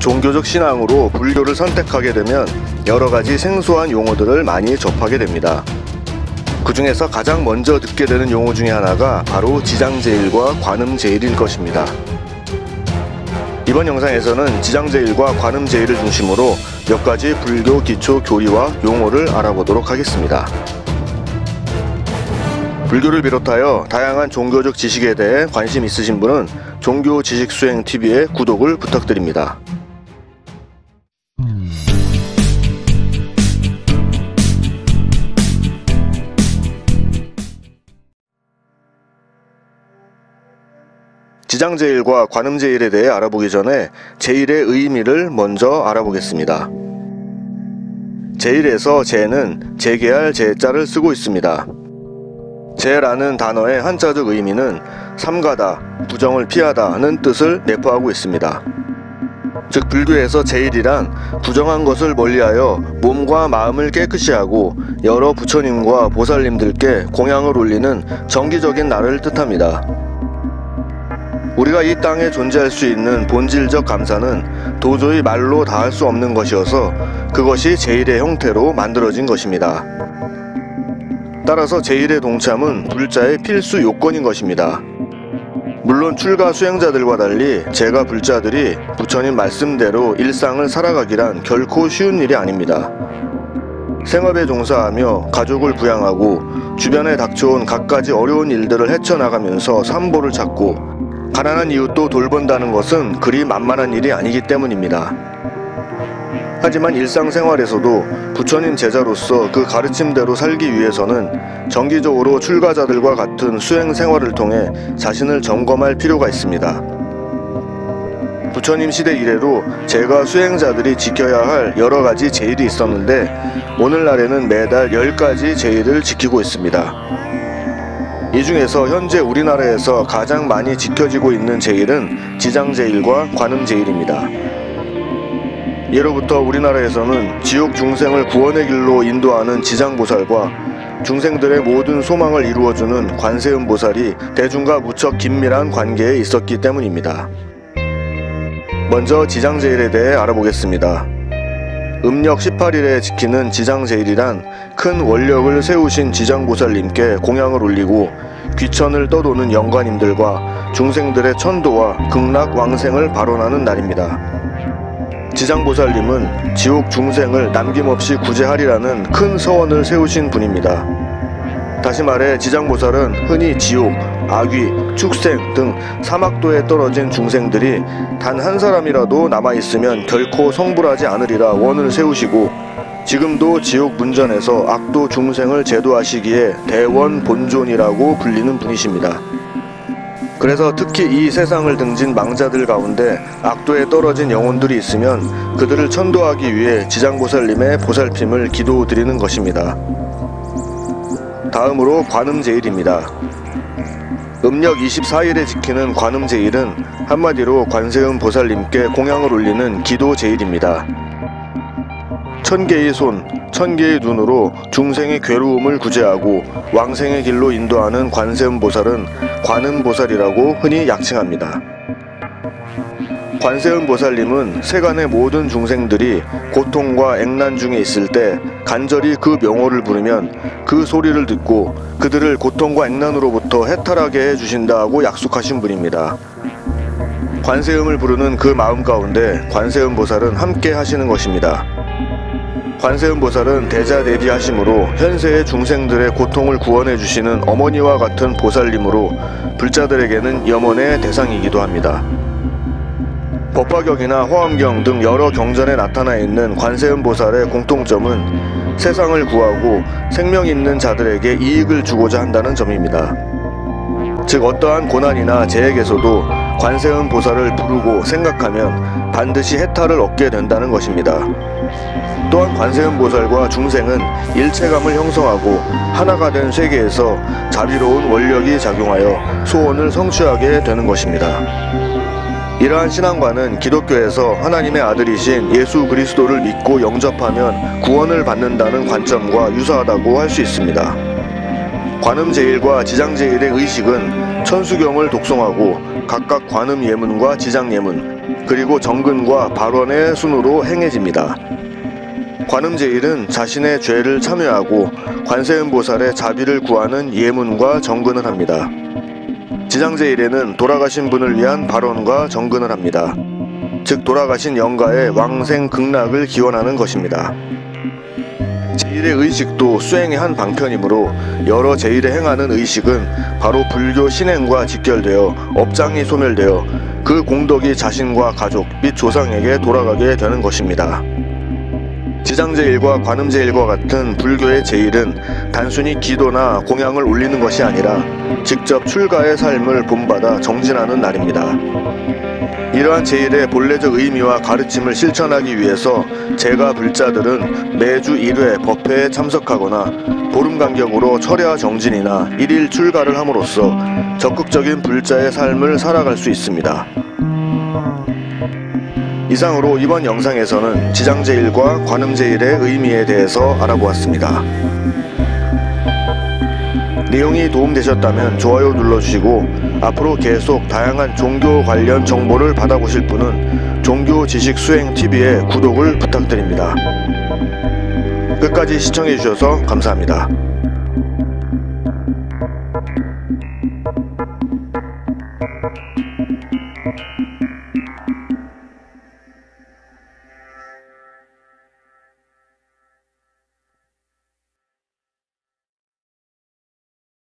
종교적 신앙으로 불교를 선택하게 되면 여러 가지 생소한 용어들을 많이 접하게 됩니다. 그 중에서 가장 먼저 듣게 되는 용어 중에 하나가 바로 지장제일과 관음제일일 것입니다. 이번 영상에서는 지장제일과 관음제일을 중심으로 몇 가지 불교 기초 교리와 용어를 알아보도록 하겠습니다. 불교를 비롯하여 다양한 종교적 지식에 대해 관심 있으신 분은 종교지식수행TV의 구독을 부탁드립니다. 지장제일과 관음제일에 대해 알아보기 전에 제일의 의미를 먼저 알아보겠습니다. 제일에서 제는 재개할 제자를 쓰고 있습니다. 제라는 단어의 한자적 의미는 삼가다, 부정을 피하다는 뜻을 내포하고 있습니다. 즉 불교에서 제일이란 부정한 것을 멀리하여 몸과 마음을 깨끗이 하고 여러 부처님과 보살님들께 공양을 올리는 정기적인 날을 뜻합니다. 우리가 이 땅에 존재할 수 있는 본질적 감사는 도저히 말로 다 할 수 없는 것이어서 그것이 제일의 형태로 만들어진 것입니다. 따라서 제일의 동참은 불자의 필수 요건인 것입니다. 물론 출가 수행자들과 달리 제가 불자들이 부처님 말씀대로 일상을 살아가기란 결코 쉬운 일이 아닙니다. 생업에 종사하며 가족을 부양하고 주변에 닥쳐온 갖가지 어려운 일들을 헤쳐나가면서 삼보를 찾고 가난한 이웃도 돌본다는 것은 그리 만만한 일이 아니기 때문입니다. 하지만 일상생활에서도 부처님 제자로서 그 가르침대로 살기 위해서는 정기적으로 출가자들과 같은 수행생활을 통해 자신을 점검할 필요가 있습니다. 부처님 시대 이래로 제가 수행자들이 지켜야 할 여러 가지 제일이 있었는데 오늘날에는 매달 10가지 제일을 지키고 있습니다. 이 중에서 현재 우리나라에서 가장 많이 지켜지고 있는 제일은 지장제일과 관음제일입니다. 예로부터 우리나라에서는 지옥 중생을 구원의 길로 인도하는 지장보살과 중생들의 모든 소망을 이루어주는 관세음보살이 대중과 무척 긴밀한 관계에 있었기 때문입니다. 먼저 지장제일에 대해 알아보겠습니다. 음력 18일에 지키는 지장제일이란 큰 원력을 세우신 지장보살님께 공양을 올리고 귀천을 떠도는 영가님들과 중생들의 천도와 극락왕생을 발언하는 날입니다. 지장보살님은 지옥 중생을 남김없이 구제하리라는 큰 서원을 세우신 분입니다. 다시 말해 지장보살은 흔히 지옥, 아귀, 축생 등 사막도에 떨어진 중생들이 단 한 사람이라도 남아있으면 결코 성불하지 않으리라 원을 세우시고 지금도 지옥 문전에서 악도 중생을 제도하시기에 대원 본존이라고 불리는 분이십니다. 그래서 특히 이 세상을 등진 망자들 가운데 악도에 떨어진 영혼들이 있으면 그들을 천도하기 위해 지장보살님의 보살핌을 기도드리는 것입니다. 다음으로 관음제일입니다. 음력 24일에 지키는 관음제일은 한마디로 관세음 보살님께 공양을 올리는 기도제일입니다. 천개의 손, 천개의 눈으로 중생의 괴로움을 구제하고 왕생의 길로 인도하는 관세음보살은 관음보살이라고 흔히 약칭합니다. 관세음보살님은 세간의 모든 중생들이 고통과 액난 중에 있을 때 간절히 그 명호를 부르면 그 소리를 듣고 그들을 고통과 액난으로부터 해탈하게 해주신다고 약속하신 분입니다. 관세음을 부르는 그 마음 가운데 관세음보살은 함께 하시는 것입니다. 관세음보살은 대자내비하심으로 현세의 중생들의 고통을 구원해 주시는 어머니와 같은 보살님으로 불자들에게는 염원의 대상이기도 합니다. 법화경이나 화엄경 등 여러 경전에 나타나 있는 관세음보살의 공통점은 세상을 구하고 생명 있는 자들에게 이익을 주고자 한다는 점입니다. 즉 어떠한 고난이나 재해에서도 관세음보살을 부르고 생각하면 반드시 해탈을 얻게 된다는 것입니다. 또한 관세음보살과 중생은 일체감을 형성하고 하나가 된 세계에서 자비로운 원력이 작용하여 소원을 성취하게 되는 것입니다. 이러한 신앙과는 기독교에서 하나님의 아들이신 예수 그리스도를 믿고 영접하면 구원을 받는다는 관점과 유사하다고 할 수 있습니다. 관음제일과 지장제일의 의식은 천수경을 독송하고 각각 관음예문과 지장예문, 그리고 정근과 발원의 순으로 행해집니다. 관음제일은 자신의 죄를 참여하고 관세음보살의 자비를 구하는 예문과 정근을 합니다. 지장제일에는 돌아가신 분을 위한 발원과 정근을 합니다. 즉 돌아가신 영가의 왕생 극락을 기원하는 것입니다. 제일의 의식도 수행의 한 방편이므로 여러 제일에 행하는 의식은 바로 불교 신행과 직결되어 업장이 소멸되어 그 공덕이 자신과 가족 및 조상에게 돌아가게 되는 것입니다. 지장제일과 관음제일과 같은 불교의 제일은 단순히 기도나 공양을 올리는 것이 아니라 직접 출가의 삶을 본받아 정진하는 날입니다. 이러한 제일의 본래적 의미와 가르침을 실천하기 위해서 제가 불자들은 매주 1회 법회에 참석하거나 보름 간격으로 철야 정진이나 1일 출가를 함으로써 적극적인 불자의 삶을 살아갈 수 있습니다. 이상으로 이번 영상에서는 지장제일과 관음제일의 의미에 대해서 알아보았습니다. 내용이 도움되셨다면 좋아요 눌러주시고 앞으로 계속 다양한 종교 관련 정보를 받아보실 분은 종교지식수행TV의 구독을 부탁드립니다. 끝까지 시청해주셔서 감사합니다.